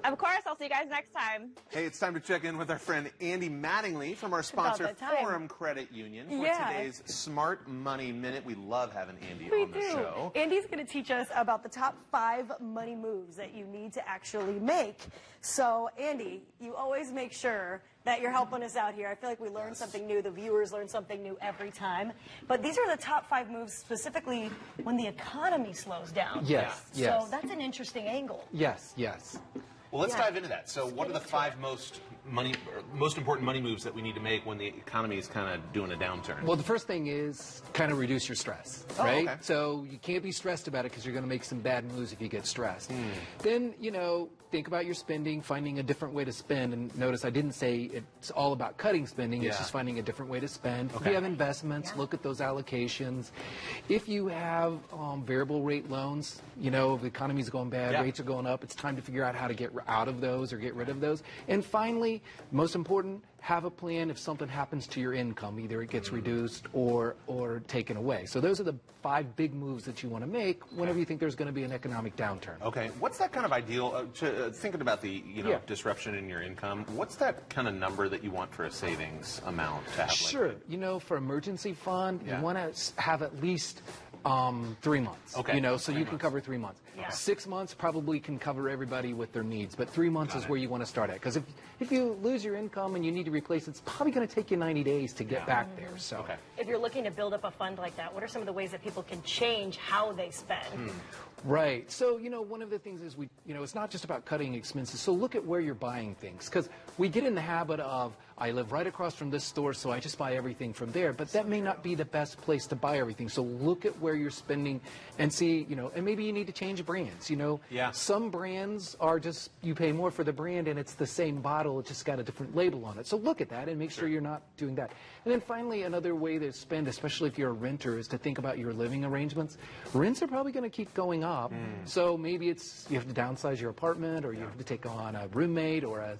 Of course, I'll see you guys next time. Hey, it's time to check in with our friend Andy Mattingly from our sponsor, Forum Credit Union, for today's Smart Money Minute. We love having Andy on the show. Andy's going to teach us about the top 5 money moves that you need to actually make. So, Andy, you always make sure that you're helping us out here. I feel like we learn something new. The viewers learn something new every time. But these are the top 5 moves specifically when the economy slows down. Yes. So that's an interesting angle. Yes. Well, let's dive into that. So what are the 5 most important money moves that we need to make when the economy is kind of doing a downturn? Well, the first thing is kind of reduce your stress, right? Okay. So you can't be stressed about it because you're going to make some bad moves if you get stressed. Then, think about your spending, finding a different way to spend. And notice I didn't say it's all about cutting spending. It's just finding a different way to spend. If you have investments, look at those allocations. If you have variable rate loans, if the economy's going bad, rates are going up, it's time to figure out how to get out of those or get rid of those. And finally, most important, have a plan if something happens to your income. Either it gets reduced or taken away. So those are the 5 big moves that you want to make whenever you think there's going to be an economic downturn. Okay. What's that kind of ideal, thinking about the disruption in your income, what's that kind of number that you want for a savings amount to have? Sure. For emergency fund, you want to have at least 3 months. Okay. So you can cover 3 months. 6 months probably can cover everybody with their needs, but 3 months is where you want to start at. Because if you lose your income and you need to replace it, it's probably going to take you 90 days to get back there. So if you're looking to build up a fund like that, what are some of the ways that people can change how they spend? Right. So, one of the things is it's not just about cutting expenses. So look at where you're buying things. Because we get in the habit of, I live right across from this store, so I just buy everything from there. But that may not be the best place to buy everything. So look at where you're spending and see, and maybe you need to change brands. Some brands are just, you pay more for the brand and it's the same bottle, it's just got a different label on it. So look at that and make sure you're not doing that. And then finally, another way to spend, especially if you're a renter, is to think about your living arrangements. Rents are probably going to keep going up. So maybe you have to downsize your apartment, or you have to take on a roommate or a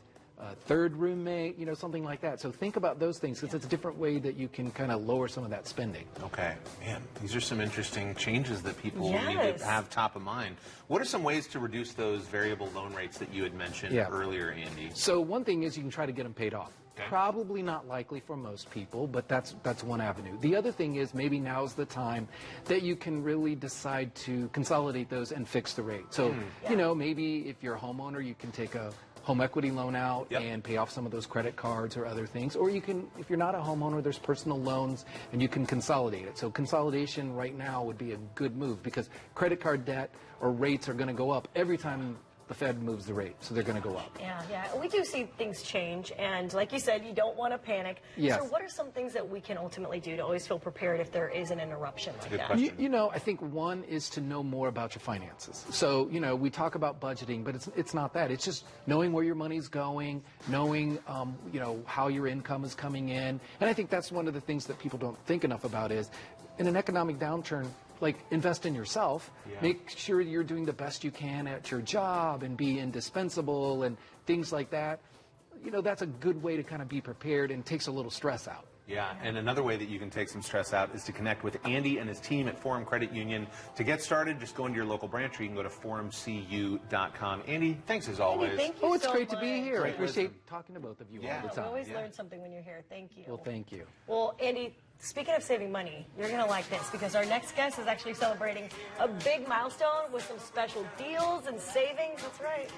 third roommate, something like that. So think about those things, because it's a different way that you can kind of lower some of that spending. Okay. Man, these are some interesting changes that people need to have top of mind. What are some ways to reduce those variable loan rates that you had mentioned earlier, Andy? So one thing is you can try to get them paid off. Probably not likely for most people, but that's one avenue. The other thing is maybe now's the time that you can really decide to consolidate those and fix the rate. So, maybe if you're a homeowner, you can take a home equity loan out and pay off some of those credit cards or other things. Or you can, if you're not a homeowner, there's personal loans and you can consolidate it. So consolidation right now would be a good move, because credit card debt or rates are going to go up every time the Fed moves the rate, so they're going to go up. Yeah. We do see things change, and like you said, you don't want to panic. So what are some things that we can ultimately do to always feel prepared if there is an interruption like that? I think one is to know more about your finances. So, we talk about budgeting, but it's not that. It's just knowing where your money's going, knowing, how your income is coming in. And I think that's one of the things that people don't think enough about is, in an economic downturn, invest in yourself. Make sure you're doing the best you can at your job and be indispensable and things like that. That's a good way to kind of be prepared and takes a little stress out. Yeah, and another way that you can take some stress out is to connect with Andy and his team at Forum Credit Union. To get started, just go into your local branch, or you can go to forumcu.com. Andy, thanks as always. Andy, thank you it's so great much. to be here. I appreciate talking to both of you all the time. We always learn something when you're here. Thank you. Well, thank you. Well, Andy, speaking of saving money, you're going to like this, because our next guest is actually celebrating a big milestone with some special deals and savings. That's right.